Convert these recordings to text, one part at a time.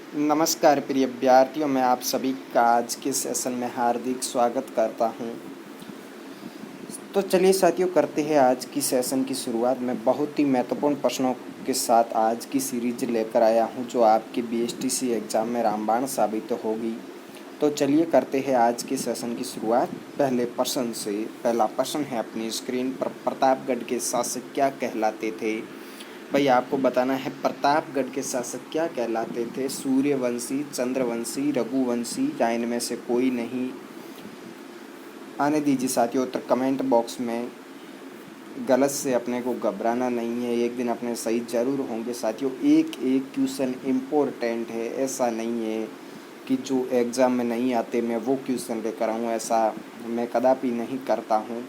नमस्कार प्रिय विद्यार्थियों, मैं आप सभी का आज के सेशन में हार्दिक स्वागत करता हूं। तो चलिए साथियों, करते हैं आज की सेशन की शुरुआत। मैं बहुत ही महत्वपूर्ण प्रश्नों के साथ आज की सीरीज लेकर आया हूं, जो आपके बीएसटीसी एग्ज़ाम में रामबाण साबित होगी। तो चलिए करते हैं आज के सेशन की शुरुआत पहले प्रश्न से। पहला प्रश्न है अपनी स्क्रीन पर, प्रतापगढ़ के शासक क्या कहलाते थे? भाई आपको बताना है प्रतापगढ़ के शासक क्या कहलाते थे। सूर्यवंशी, चंद्रवंशी, रघुवंशी या इनमें से कोई नहीं? आने दीजिए साथियों उत्तर कमेंट बॉक्स में। गलत से अपने को घबराना नहीं है, एक दिन अपने सही जरूर होंगे साथियों। एक एक क्वेश्चन इम्पोर्टेंट है, ऐसा नहीं है कि जो एग्ज़ाम में नहीं आते मैं वो क्वेश्चन लेकर आऊँ, ऐसा मैं कदापि नहीं करता हूँ।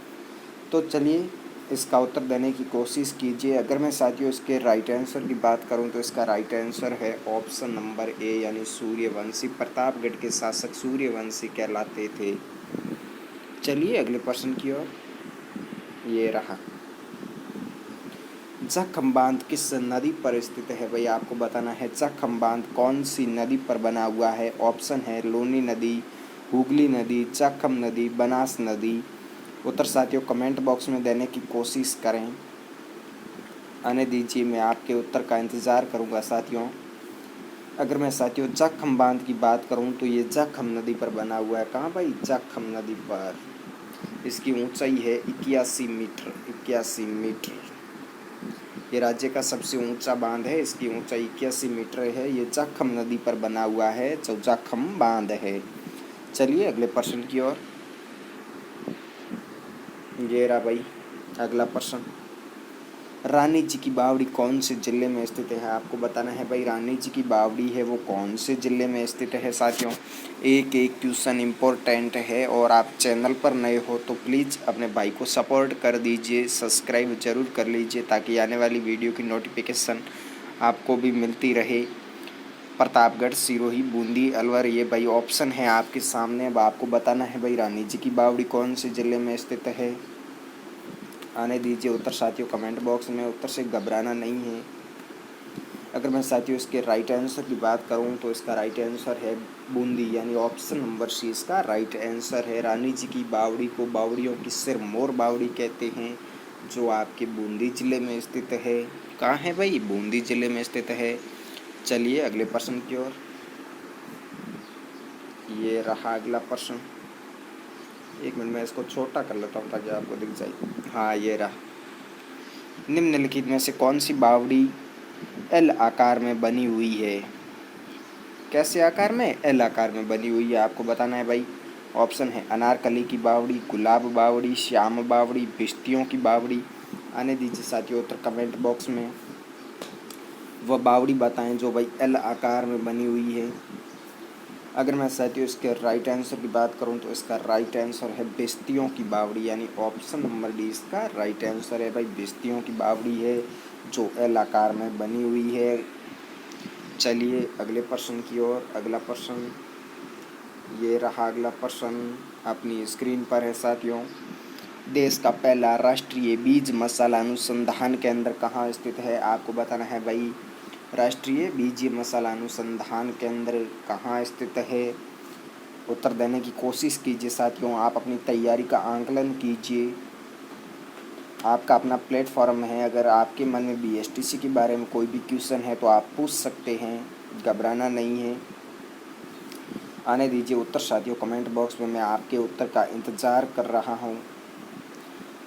तो चलिए इसका उत्तर देने की कोशिश कीजिए। अगर मैं साथियों इसके राइट आंसर की बात करूं तो इसका राइट आंसर है ऑप्शन नंबर ए, यानी सूर्यवंशी। प्रतापगढ़ के शासक सूर्यवंशी कहलाते थे। चलिए अगले प्रश्न की ओर। ये रहा, जखम बांध किस नदी पर स्थित है? भाई आपको बताना है जखम बांध कौन सी नदी पर बना हुआ है। ऑप्शन है लूनी नदी, हुगली नदी, जखम नदी, बनास नदी। उत्तर साथियों कमेंट बॉक्स में देने की कोशिश करें। आने दीजिए, मैं आपके उत्तर का इंतज़ार करूंगा साथियों। अगर मैं साथियों जखम बांध की बात करूं तो ये जखम नदी पर बना हुआ है। कहाँ भाई? जखम नदी पर। इसकी ऊंचाई है 81 मीटर। 81 मीटर। ये राज्य का सबसे ऊंचा बांध है, इसकी ऊंचाई 81 मीटर है। ये जखम नदी पर बना हुआ है, जो जखम बांध है। चलिए अगले प्रश्न की ओर। ये रहा भाई अगला प्रश्न, रानी जी की बावड़ी कौन से जिले में स्थित है? आपको बताना है भाई रानी जी की बावड़ी है वो कौन से जिले में स्थित है साथियों। एक एक क्वेश्चन इम्पोर्टेंट है, और आप चैनल पर नए हो तो प्लीज़ अपने भाई को सपोर्ट कर दीजिए, सब्सक्राइब जरूर कर लीजिए, ताकि आने वाली वीडियो की नोटिफिकेशन आपको भी मिलती रहे। प्रतापगढ़, सिरोही, बूंदी, अलवर, ये भाई ऑप्शन है आपके सामने। अब आपको बताना है भाई रानी जी की बावड़ी कौन से ज़िले में स्थित है। आने दीजिए उत्तर साथियों कमेंट बॉक्स में। उत्तर से घबराना नहीं है। अगर मैं साथियों इसके राइट आंसर की बात करूं तो इसका राइट आंसर है बूंदी, यानी ऑप्शन नंबर सी इसका राइट आंसर है। रानी जी की बावड़ी को बावड़ियों की सिरमौर बावड़ी कहते हैं, जो आपके बूंदी जिले में स्थित है। कहाँ है भाई? बूंदी जिले में स्थित है। चलिए अगले प्रश्न की ओर। ये रहा अगला प्रश्न। एक मिनट में इसको छोटा कर लेता हूँ ताकि आपको दिख जाए। हाँ ये रहा, निम्नलिखित में से कौन सी बावड़ी एल आकार में बनी हुई है? कैसे आकार में? एल आकार में बनी हुई है। आपको बताना है भाई। ऑप्शन है अनारकली की बावड़ी, गुलाब बावड़ी, श्याम बावड़ी, भिश्तियों की बावड़ी। आने दीजिए साथियों उत्तर कमेंट बॉक्स में। वह बावड़ी बताएं जो भाई एल आकार में बनी हुई है। अगर मैं साथियों इसके राइट आंसर की बात करूं तो इसका राइट आंसर है भिश्तियों की बावड़ी, यानी ऑप्शन नंबर डी इसका राइट आंसर है भाई। भिश्तियों की बावड़ी है जो एल आकार में बनी हुई है। चलिए अगले प्रश्न की ओर। अगला प्रश्न ये रहा। अगला प्रश्न अपनी स्क्रीन पर है साथियों। देश का पहला राष्ट्रीय बीज मसाला अनुसंधान केंद्र कहाँ स्थित है? आपको बताना है भाई राष्ट्रीय बीज मसाला अनुसंधान केंद्र कहाँ स्थित है। उत्तर देने की कोशिश कीजिए साथियों। आप अपनी तैयारी का आंकलन कीजिए। आपका अपना प्लेटफॉर्म है। अगर आपके मन में बीएसटीसी के बारे में कोई भी क्वेश्चन है तो आप पूछ सकते हैं, घबराना नहीं है। आने दीजिए उत्तर साथियों कमेंट बॉक्स में। मैं आपके उत्तर का इंतज़ार कर रहा हूँ।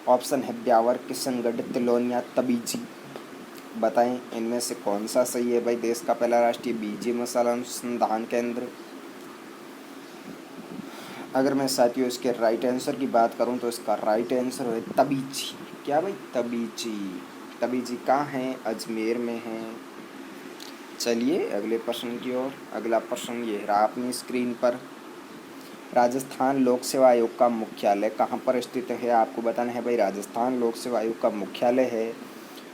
ऑप्शन है ब्यावर, किशनगढ़, तिलोनिया, तबीजी। बताएं इनमें से कौन सा सही है भाई। देश का पहला राष्ट्रीय बीज मसाला अनुसंधान केंद्र। अगर मैं साथियों इसके राइट आंसर की बात करूं तो इसका राइट आंसर है तबीजी। क्या भाई? तबीजी। तबीजी कहाँ है? अजमेर में है। चलिए अगले प्रश्न की ओर। अगला प्रश्न ये रहा अपनी स्क्रीन पर। राजस्थान लोक सेवा आयोग का मुख्यालय कहाँ पर स्थित है? आपको बताना है भाई राजस्थान लोक सेवा आयोग का मुख्यालय है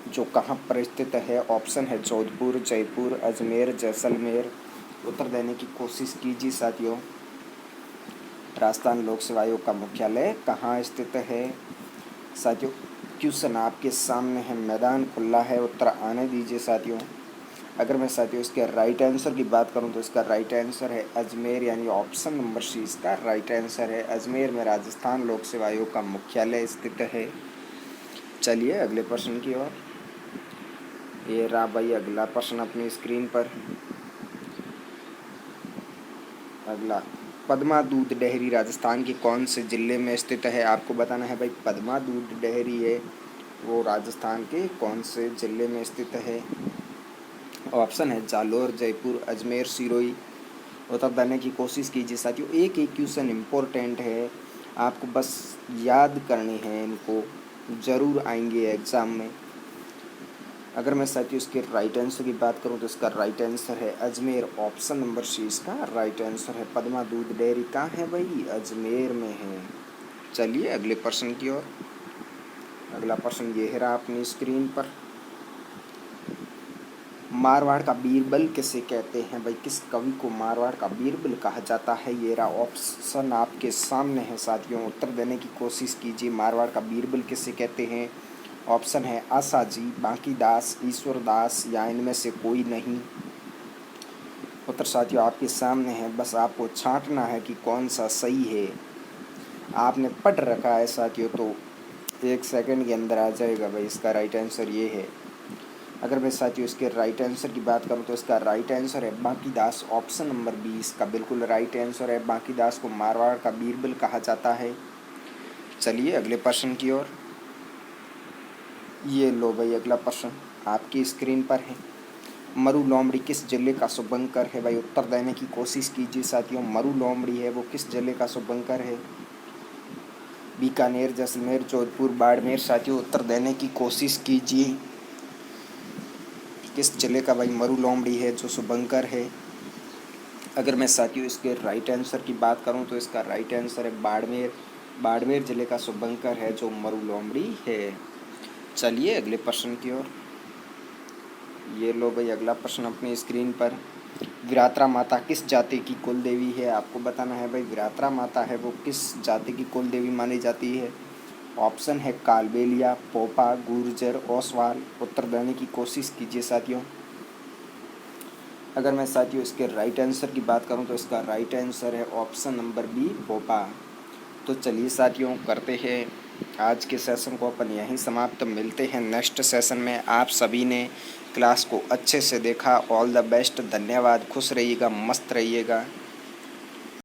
जो कहाँ पर स्थित है। ऑप्शन है जोधपुर, जयपुर, अजमेर, जैसलमेर। उत्तर देने की कोशिश कीजिए साथियों। राजस्थान लोक सेवा आयोग का मुख्यालय कहाँ स्थित है? साथियों क्वेश्चन आपके सामने है, मैदान खुला है, उत्तर आने दीजिए साथियों। अगर मैं साथियों इसके राइट आंसर की बात करूं तो इसका राइट आंसर है अजमेर, यानी ऑप्शन नंबर सी इसका राइट आंसर है। अजमेर में राजस्थान लोक सेवा आयोग का मुख्यालय स्थित है। चलिए अगले प्रश्न की ओर। ये रहा भाई अगला प्रश्न अपनी स्क्रीन पर। अगला, पद्मा दूध डेयरी राजस्थान के कौन से जिले में स्थित है? आपको बताना है भाई पद्मा दूध डेयरी है वो राजस्थान के कौन से जिले में स्थित है। ऑप्शन है जालोर, जयपुर, अजमेर, सिरोही। उत्तर देने की कोशिश कीजिए साथियों। एक एक क्वेश्चन इम्पोर्टेंट है, आपको बस याद करनी है, इनको ज़रूर आएंगे एग्ज़ाम में। अगर मैं साथियों इसके राइट आंसर की बात करूं तो इसका राइट आंसर है अजमेर, ऑप्शन नंबर सी इसका राइट आंसर है। पद्मा दूध डेयरी कहाँ है भाई? अजमेर में है। चलिए अगले प्रश्न की ओर। अगला प्रश्न ये रहा अपनी स्क्रीन पर। मारवाड़ का बीरबल किसे कहते हैं भाई? किस कवि को मारवाड़ का बीरबल कहा जाता है? ये रहा ऑप्शन आपके सामने है साथियों, उत्तर देने की कोशिश कीजिए। मारवाड़ का बीरबल किसे कहते हैं? ऑप्शन है आसाजी, बांकीदास, ईश्वरदास या इनमें से कोई नहीं। उत्तर साथियों आपके सामने है, बस आपको छांटना है कि कौन सा सही है। आपने पढ़ रखा है साथियों तो 1 सेकंड के अंदर आ जाएगा भाई इसका राइट आंसर ये है। अगर मैं साथियों इसके राइट आंसर की बात करूं तो इसका राइट आंसर है बांकीदास, ऑप्शन नंबर 20 का बिल्कुल राइट आंसर है। बांकीदास को मारवाड़ का बीरबल कहा जाता है। चलिए अगले प्रश्न की ओर। ये लो भाई अगला प्रश्न आपकी स्क्रीन पर है। मरु लोमड़ी किस जिले का शुभंकर है भाई? उत्तर देने की कोशिश कीजिए साथियों। मरु लोमड़ी है वो किस जिले का शुभंकर है? बीकानेर, जैसलमेर, जोधपुर, बाड़मेर। साथियों उत्तर देने की कोशिश कीजिए, किस जिले का भाई मरु लोमड़ी है जो शुभंकर है? अगर मैं साथियों इसके राइट आंसर की बात करूं तो इसका राइट आंसर है बाड़मेर। बाड़मेर जिले का शुभंकर है जो मरु लोमड़ी है। चलिए अगले प्रश्न की ओर। ये लो भाई अगला प्रश्न अपनी स्क्रीन पर। विरात्रा माता किस जाति की कुल देवी है? आपको बताना है भाई विरात्रा माता है वो किस जाति की कुल देवी मानी जाती है। ऑप्शन है कालबेलिया, पोपा, गुर्जर, ओसवाल। उत्तर देने की कोशिश कीजिए साथियों। अगर मैं साथियों इसके राइट आंसर की बात करूं तो इसका राइट आंसर है ऑप्शन नंबर बी, पोपा। तो चलिए साथियों करते हैं आज के सेशन को अपन यहीं समाप्त। मिलते हैं नेक्स्ट सेशन में। आप सभी ने क्लास को अच्छे से देखा, ऑल द बेस्ट, धन्यवाद। खुश रहिएगा, मस्त रहिएगा।